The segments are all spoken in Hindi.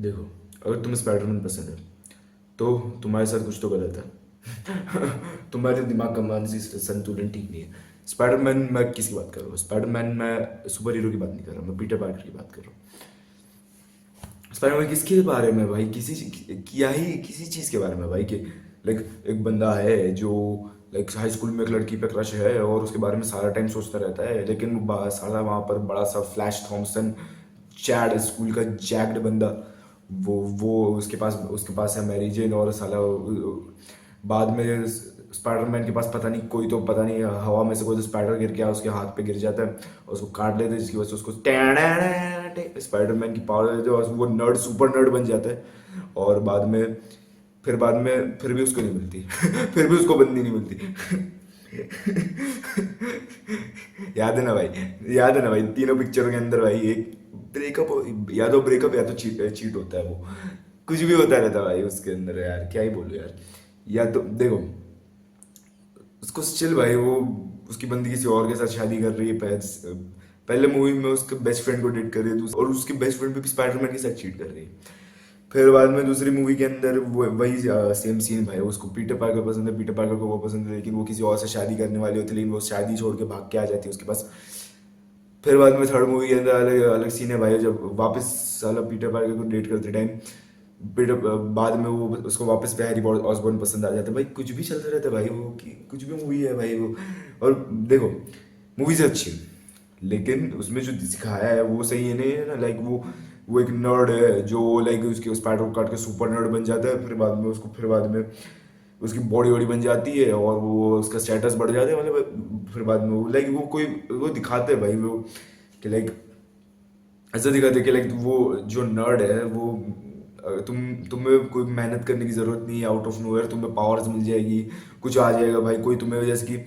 देखो, अगर तुम्हें स्पाइडरमैन पसंद है तो तुम्हारे साथ कुछ तो गलत है। तुम्हारे दिमाग का मानसिक संतुलन ठीक नहीं है। स्पाइडरमैन, मैं किसकी बात कर रहा हूँ? स्पाइडरमैन, मैं सुपर हीरो की बात नहीं कर रहा, मैं पीटर पार्कर की बात कर रहा हूँ। स्पाइडरमैन किसके बारे में भाई? क्या ही किसी चीज़ के बारे में भाई? कि लाइक एक बंदा है जो लाइक हाई स्कूल में एक लड़की पे क्रश है और उसके बारे में सारा टाइम सोचता रहता है, लेकिन वो साला वहाँ पर बड़ा सा फ्लैश थॉमसन, चैड स्कूल का जैक्ड बंदा, वो उसके पास है मैरी जेन, और साला बाद में स्पाइडरमैन के पास पता नहीं हवा में से कोई तो स्पाइडर गिर गया, उसके हाथ पे गिर जाता है और उसको काट लेते हैं, जिसकी वजह से उसको स्पाइडरमैन की पावर देते हैं और वो नर्ड, सुपर नर्ड बन जाता है। और बाद में फिर भी उसको नहीं मिलती। फिर भी उसको बंदी नहीं मिलती। याद है ना भाई? याद है ना भाई, तीनों पिक्चरों के अंदर भाई एक ब्रेकअप या तो चीट चीट होता है वो, कुछ भी होता रहता है भाई उसके अंदर यार, क्या ही बोलूं यार। या तो देखो, उसको स्टिल भाई वो उसकी बंदी किसी और के साथ शादी कर रही है, पहले मूवी में उसके बेस्ट फ्रेंड को डेट कर रही है और उसकी बेस्ट फ्रेंड भी स्पाइडरमैन के साथ चीट कर रही है। फिर बाद में दूसरी मूवी के अंदर वो वही सेम सीन भाई, उसको पीटर पार्कर पसंद है, पीटर पार्कर को वो पसंद है, लेकिन वो किसी और से शादी करने वाली होती है, लेकिन वो शादी छोड़ के भाग के आ जाती है उसके पास। फिर बाद में थर्ड मूवी के अंदर अलग अलग सीन है भाई, जब वापस साला पीटर पार्कर को डेट करते टाइम पीटर, बाद में वो उसको वापस पे हैरी ऑसबॉर्न पसंद आ जाता है भाई। कुछ भी चलता रहता है भाई वो, कि कुछ भी मूवी है भाई वो। और देखो, मूवीज अच्छी है लेकिन उसमें जो दिखाया है वो सही है नहीं है ना। लाइक वो एक नर्ड है जो लाइक उसके स्पाइडर को काट के सुपर नर्ड बन जाता है, फिर बाद में उसकी बॉडी वॉडी बन जाती है और वो उसका स्टेटस बढ़ जाता है, मतलब फिर बाद में वो लाइक वो दिखाते हैं भाई वो, कि लाइक ऐसा दिखाते हैं कि लाइक वो जो नर्ड है वो तुम्हें कोई मेहनत करने की जरूरत नहीं है, आउट ऑफ नोवेयर तुम्हें पावर्स मिल जाएगी, कुछ आ जाएगा भाई। कोई तुम्हें जैसे कि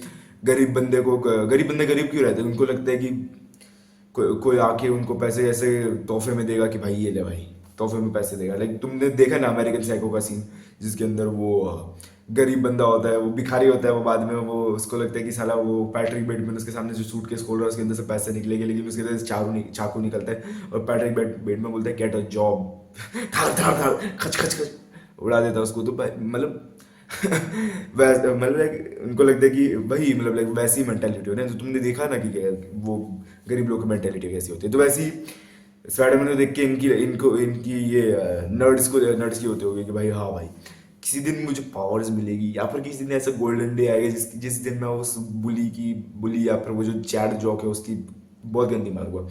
गरीब बंदे गरीब क्यों रहते हैं? उनको लगता है कि कोई आके उनको पैसे ऐसे तोहफे में देगा कि भाई ये ले भाई, तोहफे में पैसे देगा। लाइक तुमने देखा ना अमेरिकन साइको का सीन, जिसके अंदर वो गरीब बंदा होता है, वो भिखारी होता है, वो बाद में वो उसको लगता है कि साला वो पैट्रिक बेटमैन उसके सामने जो सूटकेस खोल रहा है उसके अंदर से पैसे निकलेंगे, लेकिन उसके अंदर से चाकू निकलता है और पैट्रिक बेटमैन बोलता है गेट अ जॉब। धार धार धार खच खच खच उड़ा देता है उसको। तो मतलब वैसे मतलब लाइक उनको लगता है कि वही मतलब लाइक वैसी मेंटेलिटी हो ना, तो तुमने देखा ना कि वो गरीब लोग की मेंटेलिटी कैसी होती है, तो वैसी स्पाइडरमैन को देख के इनकी ये नर्ड्स की होती होगी कि भाई हाँ भाई, किसी दिन मुझे पावर्स मिलेगी, या फिर किसी दिन ऐसा गोल्डन डे आएगा जिस दिन मैं उस बुली या फिर वो जो चैट जॉक है उसकी बहुत गंदी मारूंगा।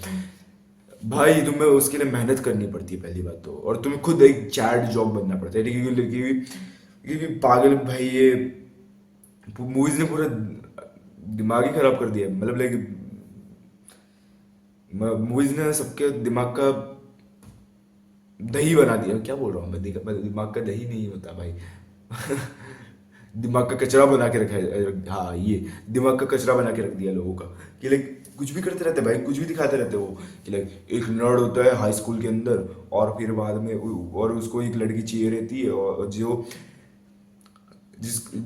भाई तुम्हें उसके लिए मेहनत करनी पड़ती है पहली बात तो, और तुम्हें खुद एक चैट जॉब बनना पड़ता है, क्योंकि पागल भाई ये मूवीज ने पूरा दिमाग ही खराब कर दिया है। मतलब लाइक मूवीज ने सबके दिमाग का दही बना दिया। क्या बोल रहा हूँ मैं? दिमाग का दही नहीं होता भाई। दिमाग का कचरा बना के रखा है, हाँ ये दिमाग का कचरा बना के रख दिया लोगों का, कि लाइक कुछ भी करते रहते हैं भाई, कुछ भी दिखाते रहते हैं वो, कि लाइक एक नर्ड होता है हाई स्कूल के अंदर, और फिर बाद में और उसको एक लड़की चाहिए रहती है और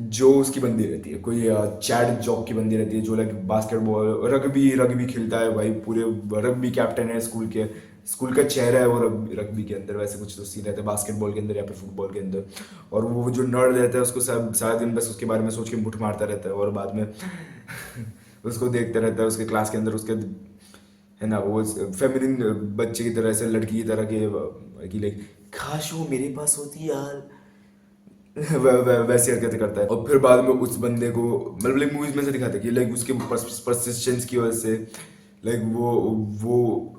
जो उसकी बंदी रहती है, कोई चैट जॉब की बंदी रहती है, जो लाइक बास्केटबॉल रग्बी रग्बी खेलता है भाई, पूरे रग्बी कैप्टन है स्कूल का चेहरा है वो रग्बी के अंदर। वैसे कुछ तो सीन रहता है बास्केटबॉल के अंदर या फिर फुटबॉल के अंदर। और वो जो नर्ड रहता है उसको सब सारा दिन बस उसके बारे में सोच के मुठ मारता रहता है, और बाद में उसको देखता रहता है उसके क्लास के अंदर उसके, है ना, वो फेमिनिन बच्चे की तरह, ऐसे लड़की की तरह के कि लाइक काश वो मेरे पास होती यार। वैसी हरकतें करता है, और फिर बाद में उस बंदे को मतलब लाइक मूवीज में से दिखाते हैं कि लाइक उसके परसिस्टेंस की वजह से लाइक वो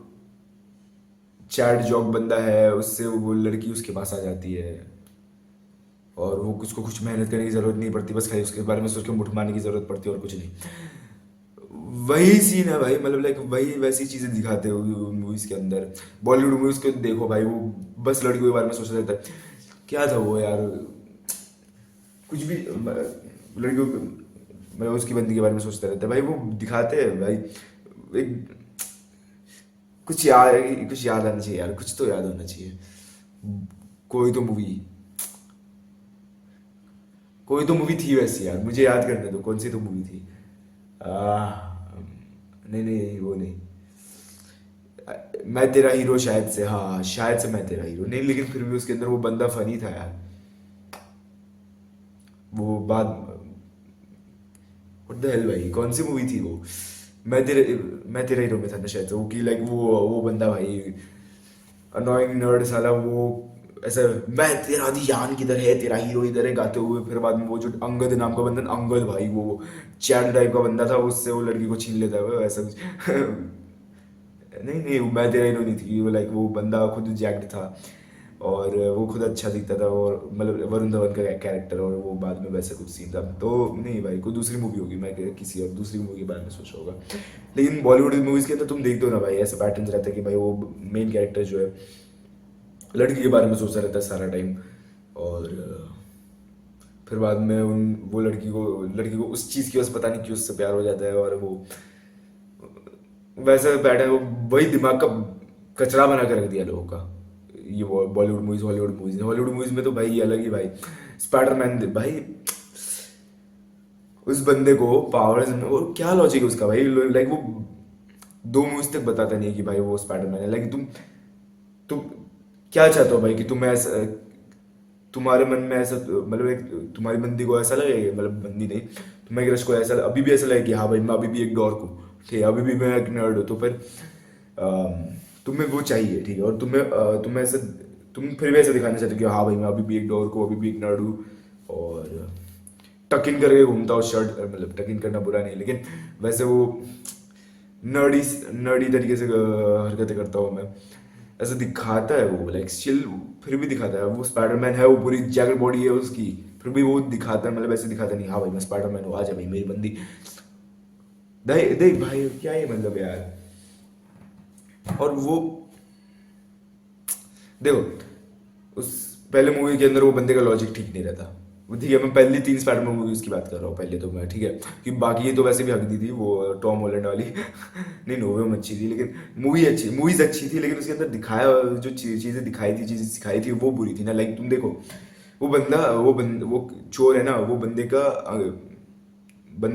चैट जॉब बंदा है, उससे वो लड़की उसके पास आ जाती है, और वो उसको कुछ मेहनत करने की जरूरत नहीं पड़ती, बस खाली उसके बारे में सोच के मुठ मारने की जरूरत पड़ती है और कुछ नहीं। वही सीन है भाई, मतलब लाइक वही वैसी चीजें दिखाते हो मूवीज के अंदर। बॉलीवुड मूवीज को देखो भाई, वो बस लड़कियों के बारे में सोचता रहता है। क्या था वो यार, कुछ भी लड़कियों मैं उसकी बंदी के बारे में सोचता रहता है भाई। वो दिखाते हैं भाई एक कुछ याद आना चाहिए यार, कुछ तो याद होना चाहिए। कोई तो मूवी कोई तो मूवी थी वैसी यार, मुझे याद करने दो कौन सी तो मूवी थी। आ, नहीं नहीं वो नहीं। मैं तेरा हीरो शायद से, हाँ शायद से मैं तेरा हीरो नहीं, लेकिन फिर भी उसके अंदर वो बंदा फनी था यार। वो बात, व्हाट द हेल भाई, कौन सी मूवी थी वो? मैं तेरे मैं तेरा हीरो में था ना शायद से, वो कि लाइक वो बंदा भाई अनोइंग नर्ड साला, वो ऐसा मैं तेरा ध्यान किधर है, तेरा हीरो इधर है गाते हुए, फिर बाद में वो जो अंगद नाम का बंदा, अंगद भाई वो चैट टाइप का बंदा था, उससे वो लड़की को छीन लेता है वो ऐसा कुछ। नहीं नहीं, वो मैं तेरा हीरो नहीं थी वो, लाइक वो बंदा खुद जैक्ड था और वो खुद अच्छा दिखता था, और मतलब वरुण धवन का कैरेक्टर, और वो बाद में वैसा कुछ सीन था। तो नहीं भाई, कोई दूसरी मूवी होगी, मैं किसी और दूसरी मूवी के बारे में सोचा होगा। लेकिन बॉलीवुड मूवीज के अंदर तुम देखते हो ना भाई, ऐसा पैटर्न रहता है कि भाई वो मेन कैरेक्टर जो है लड़की के बारे में सोचता रहता है सारा टाइम, और फिर बाद में वो लड़की को उस चीज़ की वजह से पता नहीं क्यों उससे प्यार हो जाता है, और वो वैसा पैटर्न, वो वही दिमाग का कचरा बना कर रख दिया लोगों का। ये बॉलीवुड मूवीज, हॉलीवुड मूवीज में तो भाई ये अलग ही भाई। स्पाइडरमैन भाई, उस बंदे को पावर्स, और क्या लॉजिक है उसका भाई, लाइक वो 2 मूवीज तक बताता नहीं है कि भाई वो स्पाइडरमैन है। लाइक तुम क्या चाहते हो भाई, कि तुम ऐसा, तुम्हारे मन में ऐसा, मतलब एक तुम्हारी बंदी को ऐसा लगे, मतलब बंदी नहीं, तुम्हारे क्रश को ऐसा अभी भी ऐसा लगे कि हाँ भाई मैं अभी भी एक डॉर्क हूँ, ठीक है, अभी भी मैं एक नर्ड हूँ, तो फिर तुम्हें वो चाहिए, ठीक है, और तुम्हें ऐसा, तुम फिर भी ऐसा दिखाना चाहते हो कि हाँ भाई मैं अभी भी एक डॉर्क हूँ, अभी भी एक नर्ड हूँ, और टक इन करके घूमता हूँ शर्ट, मतलब टक इन करना बुरा नहीं, लेकिन वैसे वो नर्डी नर्डी तरीके से हरकतें करता हूँ मैं, ऐसा दिखाता है वो, लाइक स्टिल फिर भी दिखाता है, वो स्पाइडरमैन है, वो पूरी जैकेट बॉडी है उसकी, फिर भी वो दिखाता है, मतलब ऐसे दिखाता नहीं हाँ भाई मैं स्पाइडरमैन हूँ, आ जा भाई मेरी बंदी। देख देख भाई क्या ही मतलब यार। और वो देखो, उस पहले मूवी के अंदर वो बंदे का लॉजिक ठीक नहीं रहता, वो ठीक है, मैं पहली 3 स्पाइडरमैन मूवीज की बात कर रहा हूँ पहले तो मैं, ठीक है, कि बाकी ये तो वैसे भी हक दी थी वो टॉम हॉलैंड वाली। नहीं नो वे अच्छी थी, लेकिन मूवीज अच्छी थी, लेकिन उसके अंदर दिखाया जो चीज़ें दिखाई थी, चीज़ें सिखाई थी, वो बुरी थी ना। लाइक तुम देखो, वो चोर है ना, वो बंदे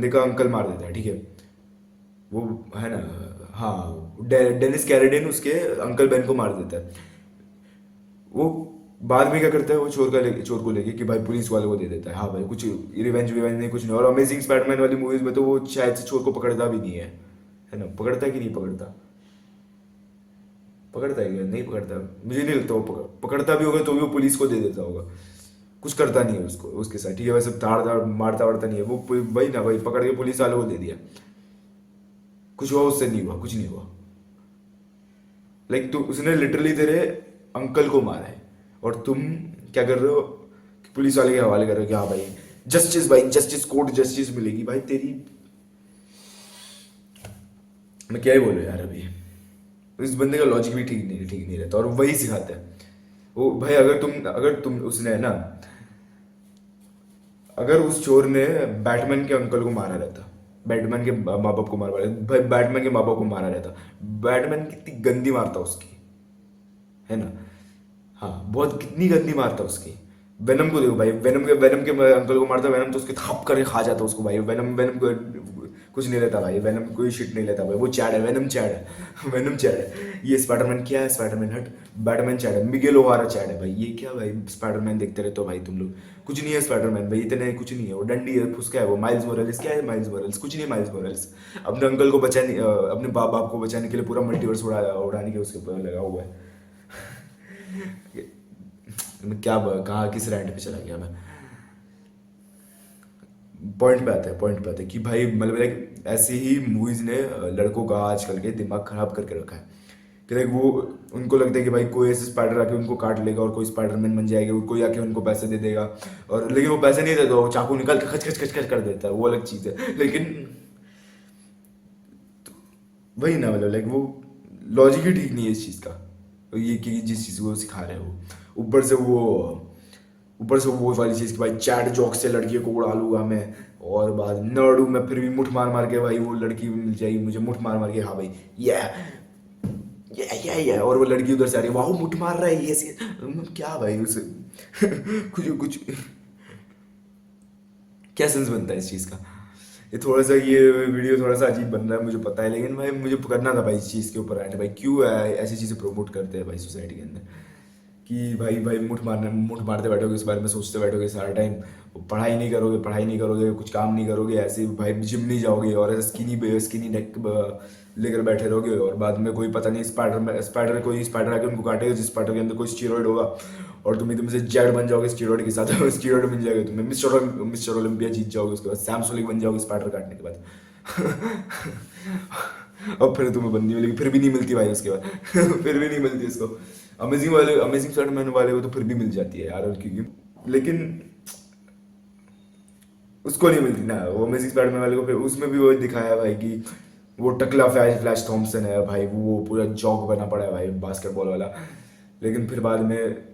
का अंकल मार देता है, ठीक है, वो है ना, हाँ, डेनिस कैरेडिन उसके अंकल बेन को मार देता है। वो बाद में क्या करता है, वो चोर को लेके कि भाई पुलिस वाले को दे देता है, हाँ भाई कुछ रिवेंज विवेंज नहीं, कुछ नहीं। और अमेजिंग स्पाइडरमैन वाली मूवीज में तो वो शायद से चोर को पकड़ता भी नहीं है ना, पकड़ता है कि नहीं पकड़ता, पकड़ता है क्या, नहीं पकड़ता, मुझे नहीं लगता वो पकड़ता भी होगा तो भी वो पुलिस को दे देता होगा, कुछ करता नहीं है उसको उसके साथ, ठीक है, वैसे धाड़ धाड़ मारता वारता नहीं है वो, वही ना भाई, पकड़ के पुलिस वालों को दे दिया, कुछ हुआ उससे, नहीं हुआ, कुछ नहीं हुआ। लाइक तो उसने लिटरली तेरे अंकल को मारा है, और तुम क्या कर रहे हो कि पुलिस वाले के हवाले कर रहे हो कि हाँ भाई जस्टिस, भाई जस्टिस, कोर्ट जस्टिस मिलेगी भाई तेरी। मैं क्या ही बोलूं यार अभी, इस बंदे का लॉजिक भी ठीक नहीं रहता, और वही सिखाता है वो भाई। अगर तुम उसने है ना, अगर उस चोर ने बैटमैन के अंकल को मारा रहता, बैटमैन के माँ बाप को मारा रहता भाई, बैटमैन के माँ बाप को मारा रहता, बैटमैन कितनी गंदी मारता उसकी, है ना, हाँ बहुत कितनी गंदी मारता उसकी। वेनम को देखो भाई, वेनम के अंकल को मारता, वेनम तो उसके थप करके खा जाता उसको भाई, वेनम वेनम को कुछ नहीं रहता भाई, वेनम कोई शिट नहीं लेता भाई, वो चैड है, वेनम चैड है। वेनम चैड है, ये स्पाइडरमैन क्या है, स्पाइडरमैन हट, बैटमैन चैड है, मिगेल ओहारा चैड है भाई, ये क्या भाई स्पाइडरमैन देखते रहते हो भाई तुम लोग, कुछ नहीं है स्पाइडरमैन भाई, इतने कुछ नहीं है, वो डंडी है, फुसका है, वो माइल्स मोरल्स क्या है, माइल्स मोरल्स कुछ नहीं है, माइल्स मोरल्स अपने अंकल को बचाने, अपने बाप बाप को बचाने के लिए पूरा मल्टीवर्स उड़ाने के उसके ऊपर लगा हुआ है। मैं क्या कहा, किस रैंट पे चला गया मैं, पॉइंट पे आते हैं कि भाई मतलब लाइक ऐसी ही मूवीज ने लड़कों का आजकल के दिमाग खराब करके रखा है, कि लाइक वो उनको लगता है कि भाई कोई ऐसे स्पाइडर आके उनको काट लेगा, और कोई स्पाइडरमैन बन जाएगा, कोई आके उनको पैसे दे देगा, और लेकिन वो पैसे नहीं देता, वो चाकू निकाल के खच खच खच खच कर देता है, वो अलग चीज़ है, लेकिन वही ना, मतलब लाइक वो लॉजिक ही ठीक नहीं है इस चीज़ का, तो ये कि जिस चीज़ को वो सिखा रहे हो, ऊपर से वो ऊपर से वो वाली चीज़ कि भाई चैट जॉक से लड़की को उड़ा लूंगा मैं, और बाद नर्ड हूँ मैं, फिर भी मुठ मार मार के भाई वो लड़की मिल जाएगी मुझे, मुठ मार मार के, हाँ भाई ये और वो लड़की उधर से आ रही है, वाह मुठ मार रहा है ये क्या भाई उसे। कुछ कुछ क्या सेंस बनता है इस चीज़ का ये थोड़ा सा ये वीडियो थोड़ा सा अजीब बन रहा है मुझे पता है, लेकिन भाई मुझे करना था भाई इस चीज़ के ऊपर आने भाई, क्यों ऐसी चीज़ें प्रमोट करते हैं भाई सोसाइटी के अंदर कि भाई भाई मुठ मारते बैठोगे, इस बारे में सोचते बैठोगे सारा टाइम, पढ़ाई नहीं करोगे, कुछ काम नहीं करोगे, ऐसे ही भाई जिम नहीं जाओगे और ऐसे स्किनी नेक लेकर बैठे रहोगे, और बाद में कोई पता नहीं स्पाइडर आके उनको काटेगा, जिस स्पाइडर के अंदर कोई स्टीरॉइड होगा और तुम एकदम से जेड बन जाओगे स्टीरॉइड के साथ स्टीरॉइड मिल जाएगा तुम्हें, मिस्टर ओलंपिया जीत जाओगे, उसके बाद सैम सोलिक बन जाओगे स्पाइडर काटने के बाद अब फिर तुम्हें बंदी मिलेगी, फिर भी नहीं मिलती भाई उसके बाद फिर भी नहीं मिलती उसको। अमेजिंग स्पाइडरमैन वाले को तो फिर भी मिल जाती है यार, क्योंकि लेकिन उसको नहीं मिलती ना वो अमेजिंग स्पाइडरमैन वाले को, फिर उसमें भी वो दिखाया भाई कि वो टकला फ्लैश थॉम्सन है भाई, वो पूरा जॉक बना पड़ा है भाई बास्केटबॉल वाला, लेकिन फिर बाद में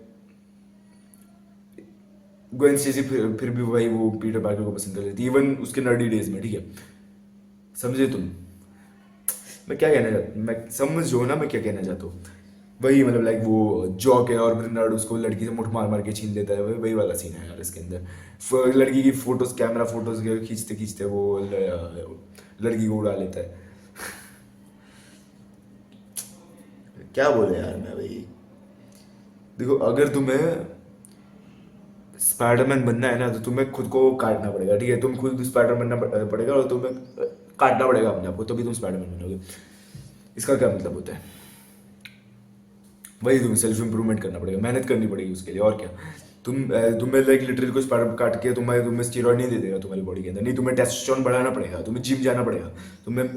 ग्वेन स्टेसी फिर भी भाई वो पीटर पार्कर को पसंद कर लेती, इवन उसके नर्डी डेज में, ठीक है, समझे तुम मैं क्या कहना चाहता, मैं समझो ना मैं क्या कहना चाहता हूँ, वही मतलब लाइक वो जॉक है और फिर नर्ड उसको लड़की से मुठ मार मार के छीन लेता है, वही वाला सीन है यार इसके अंदर। लड़की की फोटोज कैमरा फोटोज खींचते खींचते वो लड़की को उड़ा लेता है क्या बोले यार मैं भाई। देखो अगर तुम्हें स्पाइडरमैन बनना है ना तो तुम्हें खुद को काटना पड़ेगा, ठीक है, तुम खुद स्पाइडरमैन बनना पड़ेगा और तुम्हें काटना पड़ेगा अपने आप को, तभी तुम स्पाइडरमैन बनोगे। इसका क्या मतलब होता है, वही तुम्हें सेल्फ इंप्रूवमेंट करना पड़ेगा, मेहनत करनी पड़ेगी उसके लिए, और क्या। तुम्हें लाइक लिटरली कुछ काट के तुम्हें स्टीरॉइड नहीं दे देगा तुम्हारी बॉडी के अंदर, नहीं, तुम्हें टेस्टोस्टेरोन बढ़ाना पड़ेगा, तुम्हें जिम जाना पड़ेगा,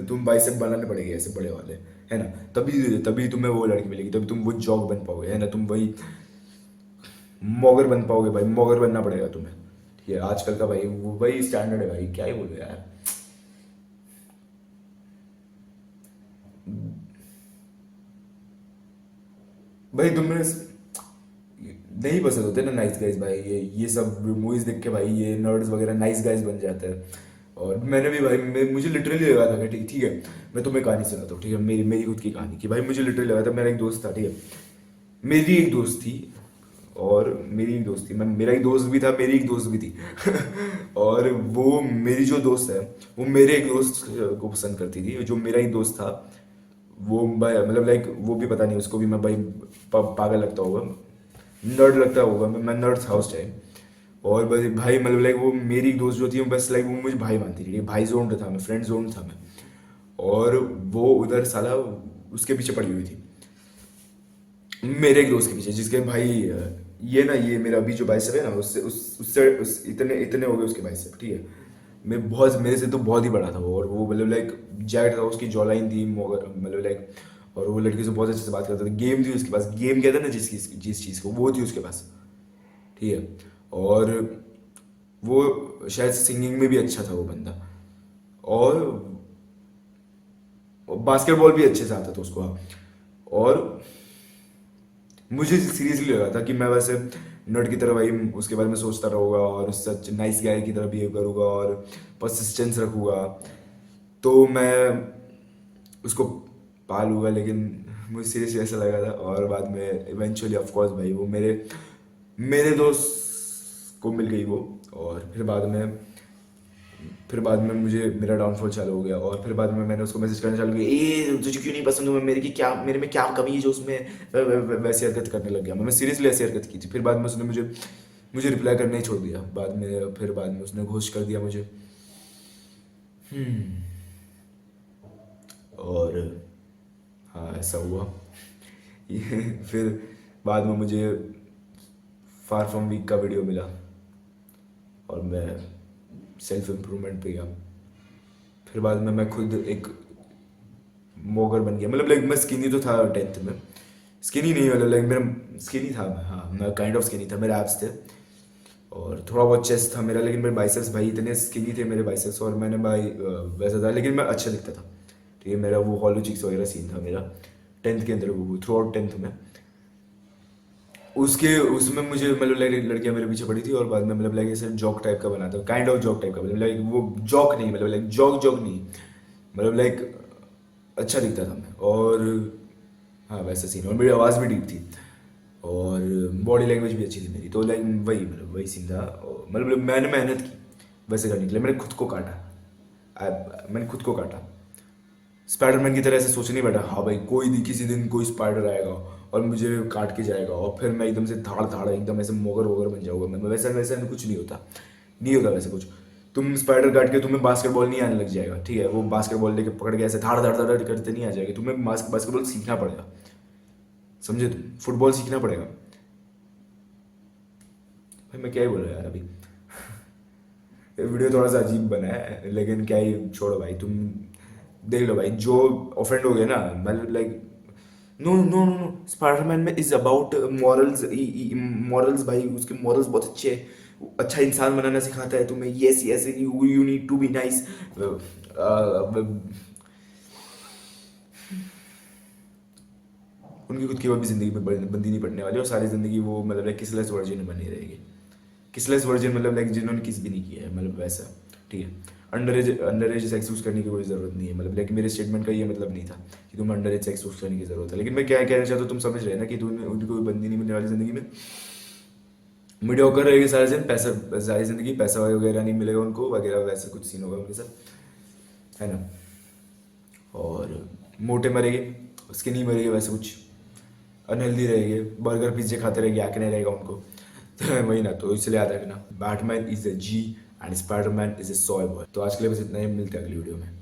तुम बाइसेप बनाने पड़ेंगे ऐसे बड़े वाले, है ना, तभी तभी तुम्हें वो लड़की मिलेगी, तभी तुम वो जॉग बन पाओगे, है ना, तुम वही मॉगर बन पाओगे भाई, मॉगर बनना पड़ेगा तुम्हें, ठीक है, आजकल का भाई वो वही स्टैंडर्ड है भाई, क्या ही बोलो यार। भाई तुम्हें नहीं पसंद होते ना नाइस गाइज भाई, ये सब मूवीज देख के भाई ये नर्ड्स वगैरह नाइस गाइज बन जाते हैं। और मैंने भी भाई मुझे लिटरली लगा था कि ठीक ठीक है, मैं तुम्हें कहानी सुनाता हूँ, ठीक है, मेरी मेरी खुद की कहानी कि भाई मुझे लिटरली लगा था, मेरा एक दोस्त था, ठीक है, मेरी एक दोस्त थी और मेरी एक दोस्त थी, मैं मेरा एक दोस्त भी था, मेरी एक दोस्त भी थी और वो मेरी जो दोस्त है वो मेरे एक दोस्त को पसंद करती थी, जो मेरा एक दोस्त था वो भाई मतलब लाइक वो भी पता नहीं उसको भी मैं भाई पागल लगता होगा, नर्ड लगता होगा, मैं नर्ड था उस टाइम। और भाई भाई मतलब लाइक वो मेरी एक दोस्त जो थी बस लाइक वो मुझे भाई मानती थी, भाई जोन था मैं, फ्रेंड जोन था मैं, और वो उधर साला उसके पीछे पड़ी हुई थी, मेरे एक दोस्त के पीछे, जिसके भाई ये ना ये मेरा अभी जो बाइसेप है ना उससे इतने इतने हो गए उसके बाइसेप, ठीक है, मैं बहुत मेरे से तो बहुत ही बड़ा था वो, और वो मतलब लाइक जैक्ट था, उसकी जॉ लाइन थी मतलब लाइक, और वो लड़की से बहुत अच्छे से बात करता था, गेम थी उसके पास, गेम कहता है ना जिस चीज़ को वो थी उसके पास, ठीक है, और वो शायद सिंगिंग में भी अच्छा था वो बंदा, और बास्केटबॉल भी अच्छे से आता था उसको, हाँ। और मुझे सीरियसली लगा था कि मैं वैसे नर्ड की तरह भाई उसके बारे में सोचता रहूँगा और उससे नाइस गाय की तरह बिहेव करूँगा और परसिस्टेंस रखूँगा, तो मैं उसको पालूंगा, लेकिन मुझे सीरियसली ऐसा लगा था, और बाद में इवेंचुअली ऑफ कोर्स भाई वो मेरे मेरे दोस्त को मिल गई वो, और फिर बाद में मुझे मेरा डाउनफॉल चालू हो गया, और फिर बाद में मैंने उसको मैसेज करना चालू किया, ए तुझे क्यों नहीं पसंद हूँ मैं, मेरे में क्या कमी है जो उसमें वैसी हरकत करने लग गया, मैं सीरियसली ऐसी हरकत की थी, फिर बाद में उसने मुझे मुझे रिप्लाई करना ही छोड़ दिया बाद में, फिर बाद में उसने घोस्ट कर दिया मुझे। और हाँ ऐसा हुआ ये फिर बाद में मुझे फार फ्रॉम वीक का वीडियो मिला और मैं सेल्फ इम्प्रूवमेंट पे गया, फिर बाद में मैं खुद एक मोगर बन गया, मतलब लाइक मैं स्किनी तो था 10th में, स्किनी नहीं मतलब लाइक मेरा स्किनी था मैं, हाँ मैं काइंड ऑफ स्किनी था, मेरे एब्स थे और थोड़ा बहुत चेस्ट था मेरा, लेकिन मेरे बाइसेप्स भाई इतने स्किनी थे मेरे बाइसेप्स, और मैंने भाई वैसा था, लेकिन मैं अच्छा दिखता था, ठीक है, मेरा वो हॉलो चिक्स वगैरह सीन था मेरा 10th के अंदर, वो थ्रू आउट 10th में उसके उसमें मुझे मतलब लाइक लड़कियां मेरे पीछे पड़ी थी, और बाद में मतलब लाइक ऐसे जॉक टाइप का बना था, काइंड ऑफ जॉक टाइप का, मतलब लाइक वो जॉक नहीं, मतलब लाइक जॉक जॉक नहीं, मतलब लाइक अच्छा दिखता था मैं, और हाँ वैसा सीन, और मेरी आवाज़ भी डीप थी और बॉडी लैंग्वेज भी अच्छी थी मेरी, तो लाइक वही मतलब वही सीन था, मतलब मैंने मेहनत की वैसे करने के लिए, मैंने खुद को काटा, मैंने खुद को काटा। स्पाइडरमैन की तरह ऐसे सोच नहीं बैठा हाँ भाई किसी दिन कोई स्पाइडर आएगा और मुझे काट के जाएगा और फिर मैं एकदम से धाड़ धाड़ एकदम ऐसे मोगर वोगर बन जाऊंगा। मैं वैसा वैसा कुछ नहीं होता, नहीं होता वैसे कुछ। तुम स्पाइडर काट के तुम्हें बास्केटबॉल नहीं आने लग जाएगा, ठीक है, वो बास्केटबॉल लेके पकड़ के ऐसे धाड़ धाड़ धाड़ करते नहीं आ जाएगी, तुम्हें बास्केटबॉल सीखना पड़ेगा, समझे, तुम फुटबॉल सीखना पड़ेगा। भाई मैं क्या ही बोल रहा यार अभी। ये वीडियो थोड़ा सा अजीब बना है लेकिन क्या ही, छोड़ो भाई, तुम देख लो भाई, जो ऑफेंड हो गए ना, मतलब like no no no no, Spiderman में इज अबाउट मॉरल्स, मॉरल्स भाई, उसके मॉरल्स बहुत अच्छे हैं, अच्छा इंसान बनाना सिखाता है तुम्हें, yes yes you need to be nice. उनकी खुद की वो भी जिंदगी में बंदी नहीं पड़ने वाली और सारी जिंदगी वो मतलब लाइक किसलेस वर्जिन में बनी रहेगी। किसलेस वर्जिन मतलब लाइक जिन्होंने किस भी नहीं किया है, मतलब वैसा, ठीक है। अंडर एज सेक्स यूज करने की कोई ज़रूरत नहीं है, मतलब लाइक मेरे स्टेटमेंट का ये मतलब नहीं था कि तुम्हें अंडर एज सेक्स यूज करने की ज़रूरत है, लेकिन मैं क्या कहना चाहता हूँ तुम समझ रहे हैं ना कि तुम्हें उनकी कोई बंदी नहीं मिलने वाली ज़िंदगी में, मीडियोकर रहेगी सारे दिन, पैसा सारी ज़िंदगी पैसा वगैरह नहीं मिलेगा उनको वगैरह, वैसा कुछ सीन होगा उनके साथ, है ना। और मोटे मरेंगे, स्किनी मरेंगे, वैसे कुछ अनहेल्दी रहेंगे, बर्गर पिज्जे खाते रहेंगे, आंखें नहीं रहेगा उनको। तो वही ना, तो इसलिए याद रखना, Batman is a G and Spiderman is a soy boy. तो आज के लिए बस इतना ही, मिलते हैं अगली वीडियो में।